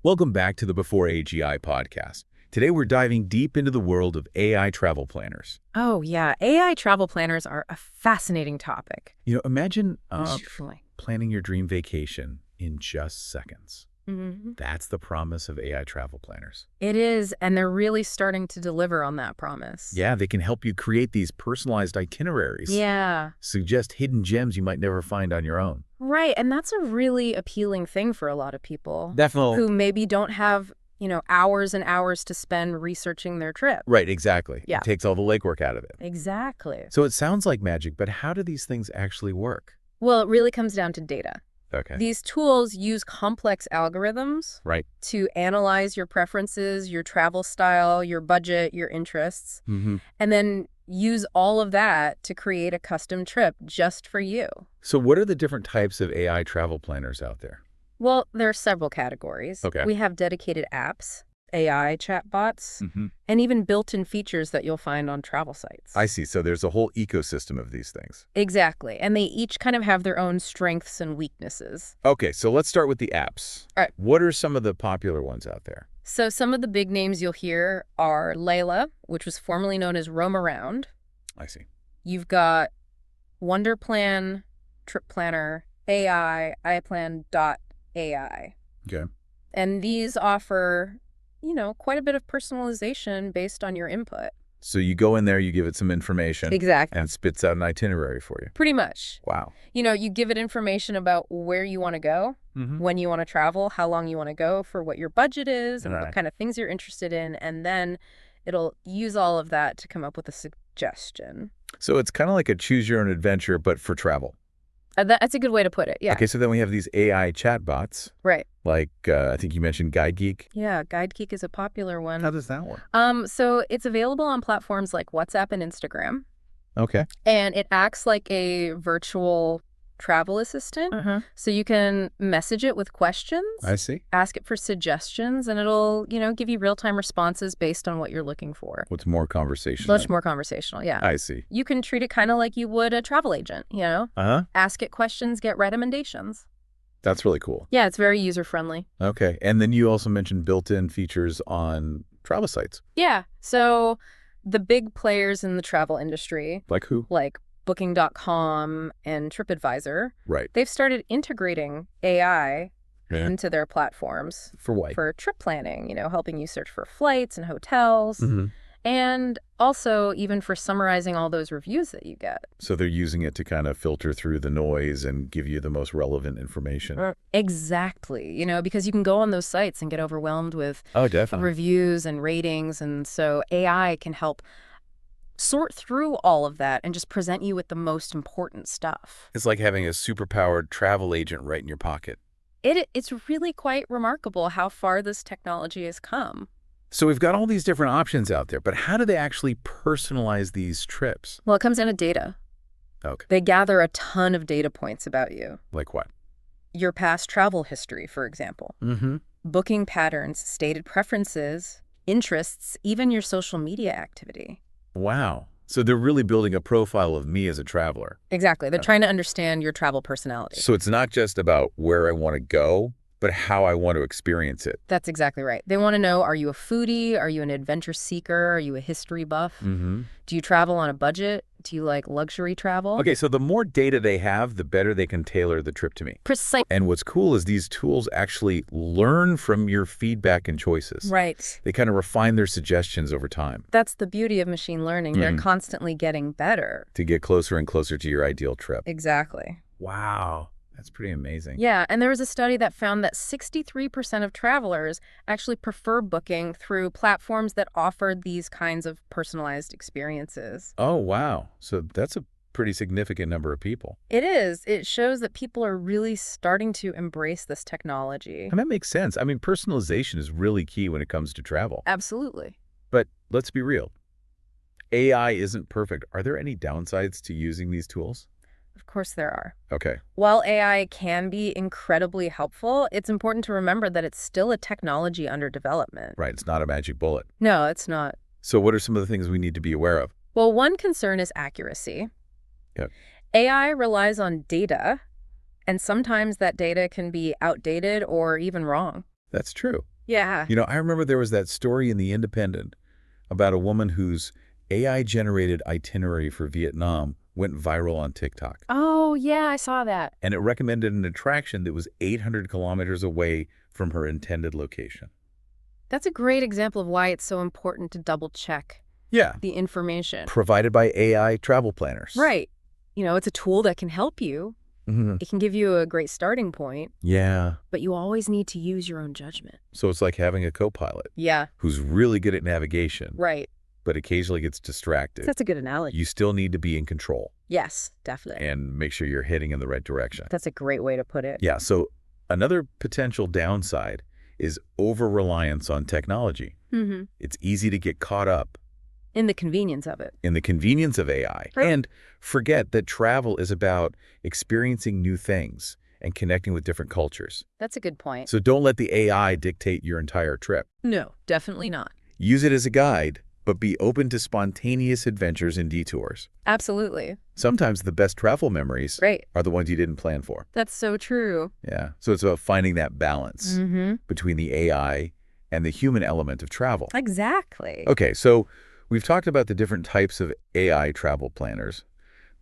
Welcome back to the Before AGI podcast. Today we're diving deep into the world of AI travel planners. Oh, yeah. AI travel planners are a fascinating topic. Imagine Definitely. planning your dream vacation in just seconds. Mhm. That's the promise of AI travel planners. It is, and they're really starting to deliver on that promise. Yeah, they can help you create these personalized itineraries. Yeah. Suggest hidden gems you might never find on your own. Right, and that's a really appealing thing for a lot of people Definitely. who maybe don't have, hours and hours to spend researching their trip. Right, exactly. Yeah. It takes all the legwork out of it. Exactly. So it sounds like magic, but how do these things actually work? Well, it really comes down to data. Okay. These tools use complex algorithms Right. to analyze your preferences, your travel style, your budget, your interests, Mm-hmm. and then use all of that to create a custom trip just for you. So what are the different types of AI travel planners out there? Well, there are several categories. Okay. We have dedicated apps, AI chatbots, Mm-hmm. and even built-in features that you'll find on travel sites. I see. So there's a whole ecosystem of these things. Exactly. And they each kind of have their own strengths and weaknesses. Okay, so let's start with the apps. All right. What are some of the popular ones out there? So some of the big names you'll hear are Layla, which was formerly known as Roam Around. I see. You've got WonderPlan, Trip Planner, AI, iPlan.ai. Okay. And these offer, quite a bit of personalization based on your input. So you go in there, you give it some information, Exactly. and it spits out an itinerary for you. Pretty much. Wow. You give it information about where you want to go, Mm-hmm. when you want to travel, how long you want to go, for what your budget is, and Right. what kind of things you're interested in. And then it'll use all of that to come up with a suggestion. So it's kind of like a choose your own adventure, but for travel. That's a good way to put it. Yeah. Okay, so then we have these AI chatbots, Right. like I think you mentioned GuideGeek. Yeah, GuideGeek is a popular one. How does that work? So it's available on platforms like WhatsApp and Instagram, Okay. and it acts like a virtual travel assistant. So you can message it with questions, I see. ask it for suggestions, and it'll, give you real-time responses based on what you're looking for. What's more conversational? Much more conversational, yeah. I see. You can treat it kind of like you would a travel agent, Uh-huh. Ask it questions, get recommendations. That's really cool. Yeah, it's very user-friendly. Okay. And then you also mentioned built-in features on travel sites. Yeah, so the big players in the travel industry, Like who? like Booking.com and TripAdvisor, Right. they've started integrating AI Yeah. into their platforms For what? for trip planning, helping you search for flights and hotels, Mm-hmm. and also even for summarizing all those reviews that you get. So they're using it to kind of filter through the noise and give you the most relevant information. Exactly, because you can go on those sites and get overwhelmed with Oh, definitely. reviews and ratings, and so AI can help sort through all of that and just present you with the most important stuff. It's like having a superpowered travel agent right in your pocket. It's really quite remarkable how far this technology has come. So we've got all these different options out there, but how do they actually personalize these trips? Well, it comes down to data. Okay. They gather a ton of data points about you. Like what? Your past travel history, for example. Mm-hmm. Booking patterns, stated preferences, interests, even your social media activity. Wow. So they're really building a profile of me as a traveler. Exactly. They're trying to understand your travel personality. So it's not just about where I want to go, but how I want to experience it. That's exactly right. They want to know, are you a foodie? Are you an adventure seeker? Are you a history buff? Mm-hmm. Do you travel on a budget? Do you like luxury travel? Okay, so the more data they have, the better they can tailor the trip to me. Precisely. And what's cool is these tools actually learn from your feedback and choices. Right. They kind of refine their suggestions over time That's the beauty of machine learning. They're constantly getting better. to get closer and closer to your ideal trip. Exactly. Wow, that's pretty amazing. Yeah, and there was a study that found that 63% of travelers actually prefer booking through platforms that offered these kinds of personalized experiences. Oh, wow. So that's a pretty significant number of people. It is. It shows that people are really starting to embrace this technology. And that makes sense. I mean, personalization is really key when it comes to travel. Absolutely. But let's be real. AI isn't perfect. Are there any downsides to using these tools? Of course there are. Okay. While AI can be incredibly helpful, it's important to remember that it's still a technology under development. Right. It's not a magic bullet. No, it's not. So what are some of the things we need to be aware of? Well, one concern is accuracy. Yep. AI relies on data, and sometimes that data can be outdated or even wrong. That's true. Yeah. I remember there was that story in The Independent about a woman whose AI-generated itinerary for Vietnam went viral on TikTok. Oh, yeah, I saw that. And it recommended an attraction that was 800 kilometers away from her intended location. That's a great example of why it's so important to double-check Yeah. the information. Provided by AI travel planners. Right. It's a tool that can help you. Mm-hmm. It can give you a great starting point. Yeah. But you always need to use your own judgment. So it's like having a co-pilot. Yeah. Who's really good at navigation. Right. But occasionally gets distracted. That's a good analogy. You still need to be in control. Yes, definitely. And make sure you're heading in the right direction. That's a great way to put it. Yeah, so another potential downside is over-reliance on technology. Mm-hmm. It's easy to get caught up in the convenience of it. In the convenience of AI. Right. And forget that travel is about experiencing new things and connecting with different cultures. That's a good point. So don't let the AI dictate your entire trip. No, definitely not. Use it as a guide, but be open to spontaneous adventures and detours. Absolutely. Sometimes the best travel memories are the ones you didn't plan for. That's so true. Yeah. So it's about finding that balance between the AI and the human element of travel. Exactly. Okay, so we've talked about the different types of AI travel planners,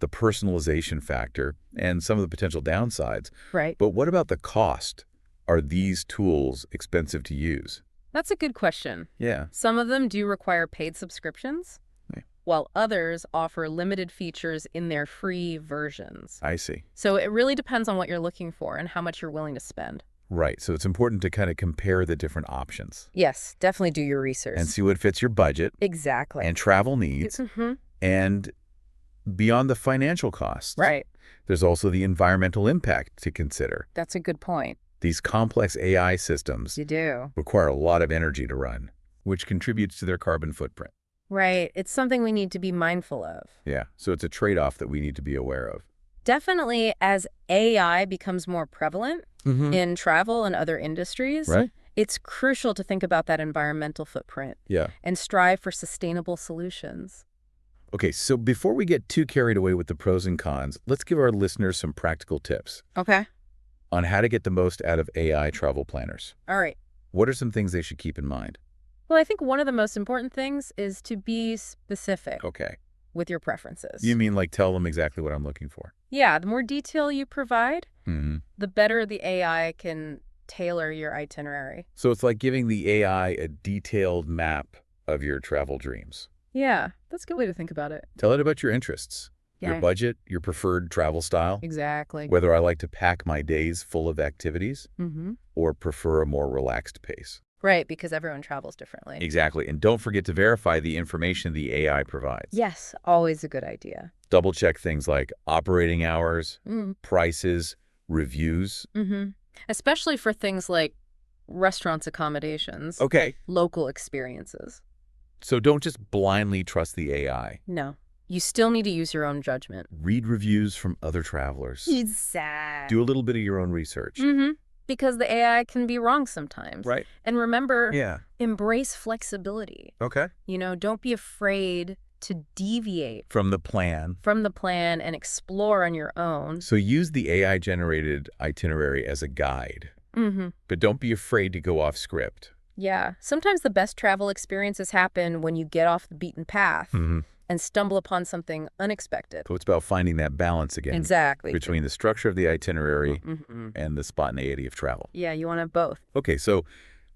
the personalization factor, and some of the potential downsides. Right. But what about the cost? Are these tools expensive to use? That's a good question. Yeah. Some of them do require paid subscriptions, Yeah. while others offer limited features in their free versions. I see. So it really depends on what you're looking for and how much you're willing to spend. Right. So it's important to kind of compare the different options. Yes, definitely do your research. And see what fits your budget. Exactly. And travel needs. And beyond the financial costs. Right. There's also the environmental impact to consider. That's a good point. These complex AI systems require a lot of energy to run, which contributes to their carbon footprint. Right. It's something we need to be mindful of. Yeah. So it's a trade-off that we need to be aware of. Definitely, as AI becomes more prevalent in travel and other industries, it's crucial to think about that environmental footprint and strive for sustainable solutions. Okay, so before we get too carried away with the pros and cons, let's give our listeners some practical tips. Okay. On how to get the most out of AI travel planners. All right. What are some things they should keep in mind? Well, I think one of the most important things is to be specific with your preferences. You mean like tell them exactly what I'm looking for? Yeah, the more detail you provide, the better the AI can tailor your itinerary. So it's like giving the AI a detailed map of your travel dreams. Yeah, that's a good way to think about it. Tell it about your interests, your budget, your preferred travel style. Exactly. Whether I like to pack my days full of activities or prefer a more relaxed pace. Right, because everyone travels differently. Exactly. And don't forget to verify the information the AI provides. Yes, always a good idea. Double check things like operating hours, prices, reviews. Especially for things like restaurants, accommodations, local experiences. So don't just blindly trust the AI. No, you still need to use your own judgment. Read reviews from other travelers. Exactly. Do a little bit of your own research. Because the AI can be wrong sometimes. Right. And remember, embrace flexibility. Okay. Don't be afraid to deviate from the plan and explore on your own. So use the AI-generated itinerary as a guide. But don't be afraid to go off script. Yeah. Sometimes the best travel experiences happen when you get off the beaten path and stumble upon something unexpected. So it's about finding that balance again. Exactly. Between the structure of the itinerary and the spontaneity of travel. Yeah, you want to have both. Okay, so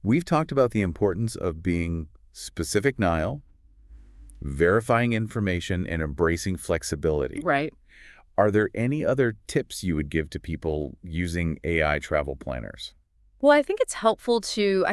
we've talked about the importance of being specific, Niall, verifying information, and embracing flexibility. Right. Are there any other tips you would give to people using AI travel planners? Well, I think it's helpful to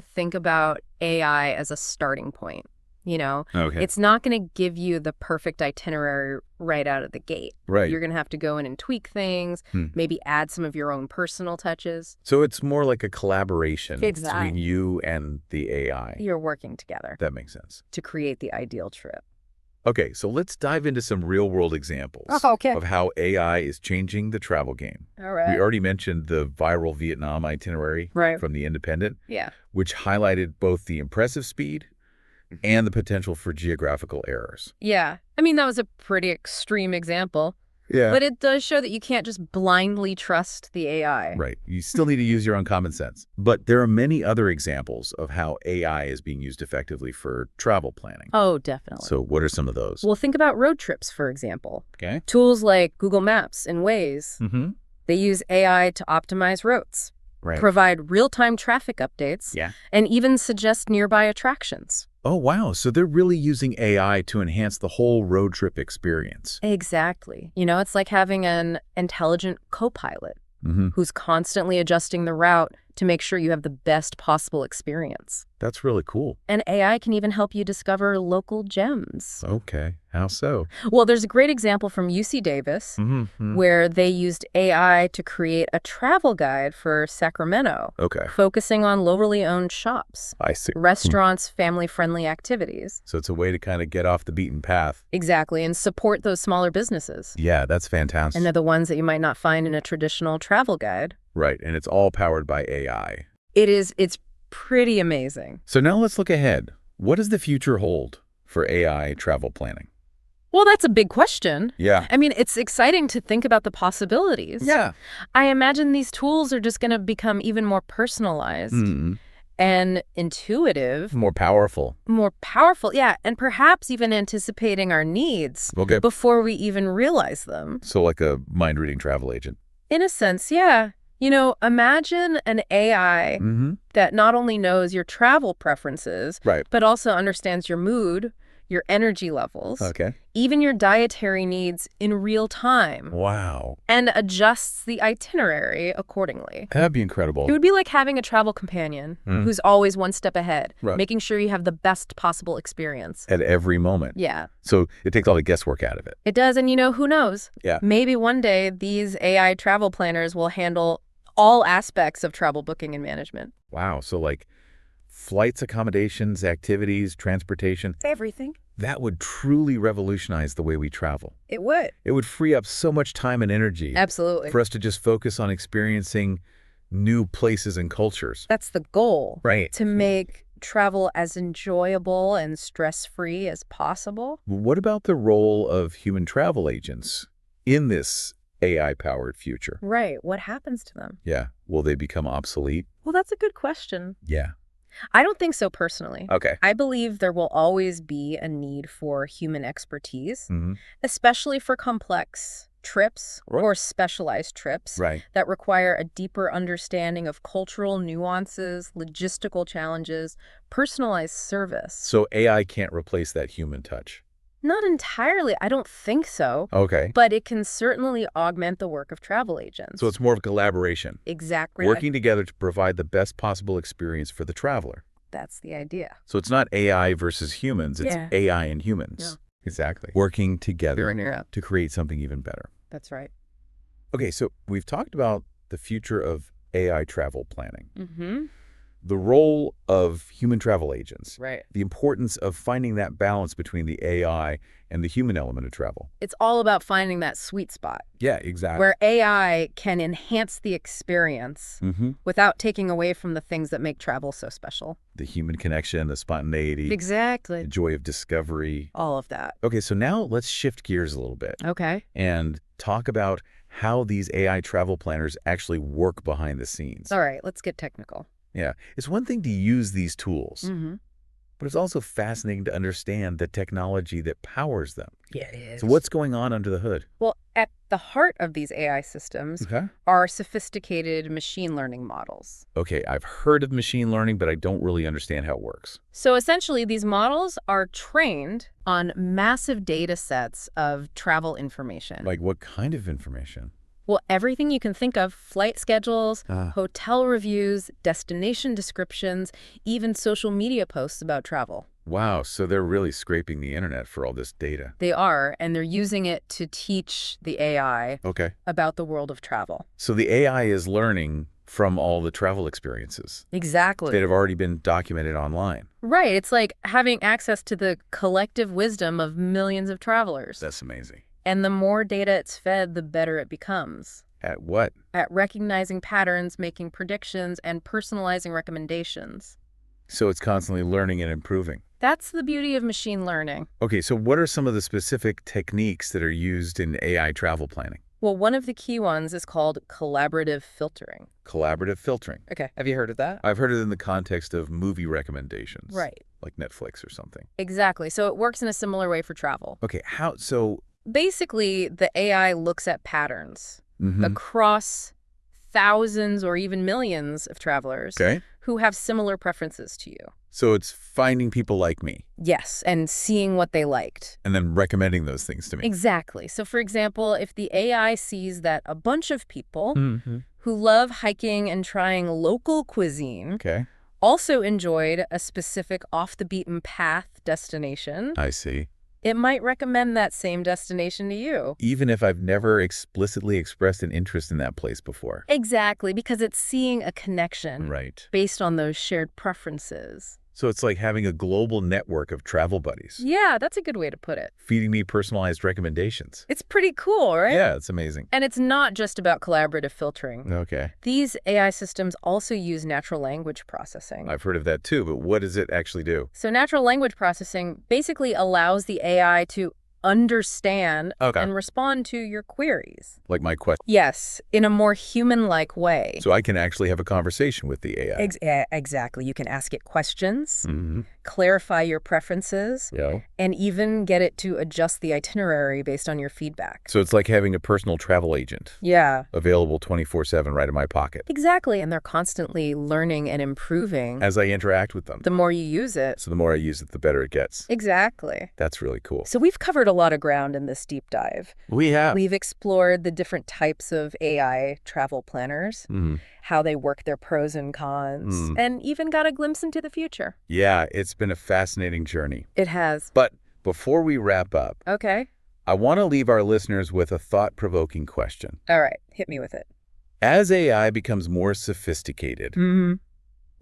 think about AI as a starting point. It's not going to give you the perfect itinerary right out of the gate. Right. You're going to have to go in and tweak things, maybe add some of your own personal touches. So it's more like a collaboration between you and the AI. You're working together. That makes sense. To create the ideal trip. Okay, so let's dive into some real-world examples of how AI is changing the travel game. All right. We already mentioned the viral Vietnam itinerary from The Independent, which highlighted both the impressive speed and the potential for geographical errors. Yeah. I mean, that was a pretty extreme example. Yeah. But it does show that you can't just blindly trust the AI. Right. You still need to use your own common sense. But there are many other examples of how AI is being used effectively for travel planning. Oh, definitely. So what are some of those? Well, think about road trips, for example. Okay. Tools like Google Maps and Waze, they use AI to optimize routes, provide real-time traffic updates, and even suggest nearby attractions. Oh, wow. So they're really using AI to enhance the whole road trip experience. Exactly. You know, it's like having an intelligent co-pilot who's constantly adjusting the route to make sure you have the best possible experience. That's really cool. And AI can even help you discover local gems. Okay. How so? Well, there's a great example from UC Davis where they used AI to create a travel guide for Sacramento, focusing on locally owned shops, I see. restaurants, family-friendly activities. So it's a way to kind of get off the beaten path. Exactly, and support those smaller businesses. Yeah, that's fantastic. And they're the ones that you might not find in a traditional travel guide. Right, and it's all powered by AI. It's pretty amazing. So now let's look ahead. What does the future hold for AI travel planning? Well, that's a big question. Yeah. I mean, it's exciting to think about the possibilities. Yeah. I imagine these tools are just going to become even more personalized and intuitive. More powerful. More powerful, yeah, and perhaps even anticipating our needs before we even realize them. So like a mind-reading travel agent. In a sense, yeah. You know, imagine an AI that not only knows your travel preferences, but also understands your mood, your energy levels, even your dietary needs in real time. Wow. And adjusts the itinerary accordingly. That'd be incredible. It would be like having a travel companion who's always one step ahead, making sure you have the best possible experience. At every moment. Yeah. So it takes all the guesswork out of it. It does, and you know, who knows? Yeah. Maybe one day these AI travel planners will handle all aspects of travel booking and management. Wow. So like flights, accommodations, activities, transportation. Everything. That would truly revolutionize the way we travel. It would. It would free up so much time and energy. Absolutely. For us to just focus on experiencing new places and cultures. That's the goal. Right. To make travel as enjoyable and stress-free as possible. What about the role of human travel agents in this AI-powered future? Right. What happens to them? Yeah. Will they become obsolete? Well, that's a good question. Yeah. I don't think so personally. Okay. I believe there will always be a need for human expertise, especially for complex trips or specialized trips that require a deeper understanding of cultural nuances, logistical challenges, personalized service. So AI can't replace that human touch? Not entirely. I don't think so. Okay. But it can certainly augment the work of travel agents. So it's more of a collaboration. Exactly. Working together to provide the best possible experience for the traveler. That's the idea. So it's not AI versus humans, it's AI and humans. Yeah. Exactly. Working together to create something even better. That's right. Okay, so we've talked about the future of AI travel planning. The role of human travel agents. Right. The importance of finding that balance between the AI and the human element of travel. It's all about finding that sweet spot. Yeah, exactly. Where AI can enhance the experience without taking away from the things that make travel so special. The human connection, the spontaneity. Exactly. The joy of discovery. All of that. Okay, so now let's shift gears a little bit. Okay. And talk about how these AI travel planners actually work behind the scenes. All right, let's get technical. Yeah, it's one thing to use these tools, but it's also fascinating to understand the technology that powers them. Yeah, it is. So what's going on under the hood? Well, at the heart of these AI systems are sophisticated machine learning models. Okay, I've heard of machine learning, but I don't really understand how it works. So essentially, these models are trained on massive data sets of travel information. Like what kind of information? Well, everything you can think of: flight schedules, hotel reviews, destination descriptions, even social media posts about travel. Wow, so they're really scraping the internet for all this data. They are, and they're using it to teach the AI about the world of travel. So the AI is learning from all the travel experiences. Exactly. That have already been documented online. Right. It's like having access to the collective wisdom of millions of travelers. That's amazing. And the more data it's fed, the better it becomes. At what? At recognizing patterns, making predictions, and personalizing recommendations. So it's constantly learning and improving. That's the beauty of machine learning. Okay, so what are some of the specific techniques that are used in AI travel planning? Well, one of the key ones is called collaborative filtering. Collaborative filtering. Okay, have you heard of that? I've heard it in the context of movie recommendations. Right. Like Netflix or something. Exactly. So it works in a similar way for travel. Okay, how, so... Basically, the AI looks at patterns across thousands or even millions of travelers who have similar preferences to you. So it's finding people like me. Yes, and seeing what they liked. And then recommending those things to me. Exactly. So for example, if the AI sees that a bunch of people who love hiking and trying local cuisine also enjoyed a specific off-the-beaten-path destination. I see. It might recommend that same destination to you. Even if I've never explicitly expressed an interest in that place before. Exactly, because it's seeing a connection based on those shared preferences. So it's like having a global network of travel buddies. Yeah, that's a good way to put it. Feeding me personalized recommendations. It's pretty cool, right? Yeah, it's amazing. And it's not just about collaborative filtering. Okay. These AI systems also use natural language processing. I've heard of that too, but what does it actually do? So natural language processing basically allows the AI to understand and respond to your queries. Like my question? Yes, in a more human-like way. So I can actually have a conversation with the AI. Exactly. You can ask it questions, clarify your preferences, and even get it to adjust the itinerary based on your feedback. So it's like having a personal travel agent. Yeah. Available 24/7 right in my pocket. Exactly. And they're constantly learning and improving. As I interact with them. The more you use it. So the more I use it, the better it gets. Exactly. That's really cool. So we've covered a lot of ground in this deep dive. We have. We've explored the different types of AI travel planners, how they work their pros and cons, and even got a glimpse into the future. Yeah, it's been a fascinating journey. It has. But before we wrap up, I want to leave our listeners with a thought-provoking question. All right, hit me with it. As AI becomes more sophisticated,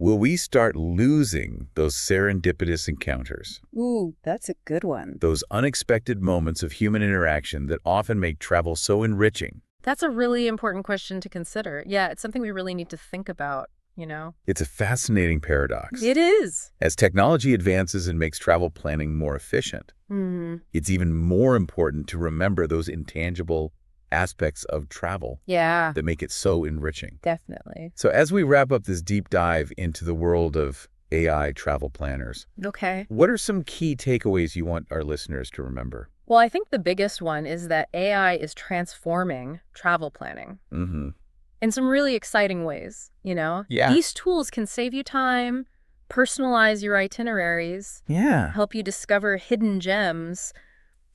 will we start losing those serendipitous encounters? Ooh, that's a good one. Those unexpected moments of human interaction that often make travel so enriching. That's a really important question to consider. Yeah, it's something we really need to think about, you know? It's a fascinating paradox. It is. As technology advances and makes travel planning more efficient, it's even more important to remember those intangible aspects of travel that make it so enriching. Definitely. So as we wrap up this deep dive into the world of AI travel planners, what are some key takeaways you want our listeners to remember? Well, I think the biggest one is that AI is transforming travel planning in some really exciting ways, you know? Yeah. These tools can save you time, personalize your itineraries, help you discover hidden gems.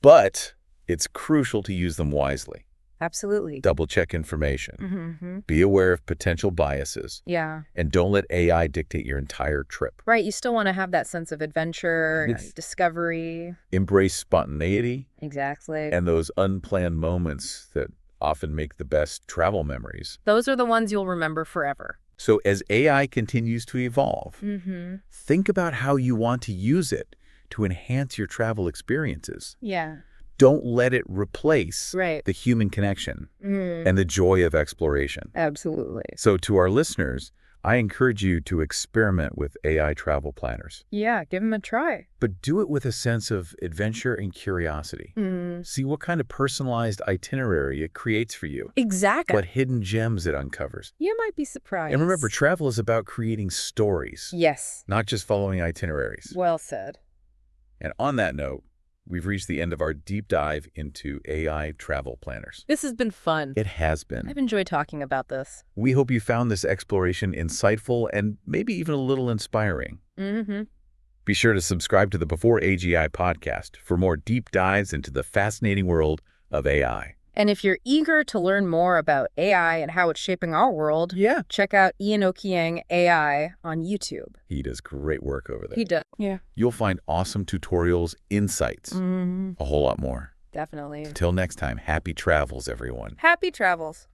But it's crucial to use them wisely. Absolutely. Double-check information. Be aware of potential biases. Yeah. And don't let AI dictate your entire trip. Right. You still want to have that sense of adventure, discovery. Embrace spontaneity. Exactly. And those unplanned moments that often make the best travel memories. Those are the ones you'll remember forever. So as AI continues to evolve, think about how you want to use it to enhance your travel experiences. Yeah. Don't let it replace the human connection and the joy of exploration. Absolutely. So to our listeners, I encourage you to experiment with AI travel planners. Yeah, give them a try. But do it with a sense of adventure and curiosity. See what kind of personalized itinerary it creates for you. Exactly. What hidden gems it uncovers. You might be surprised. And remember, travel is about creating stories. Yes. Not just following itineraries. Well said. And on that note, we've reached the end of our deep dive into AI travel planners. This has been fun. It has been. I've enjoyed talking about this. We hope you found this exploration insightful and maybe even a little inspiring. Be sure to subscribe to the Before AGI podcast for more deep dives into the fascinating world of AI. And if you're eager to learn more about AI and how it's shaping our world, check out Ian Ochieng AI on YouTube. He does great work over there. He does. Yeah. You'll find awesome tutorials, insights, a whole lot more. Definitely. Until next time, happy travels, everyone. Happy travels.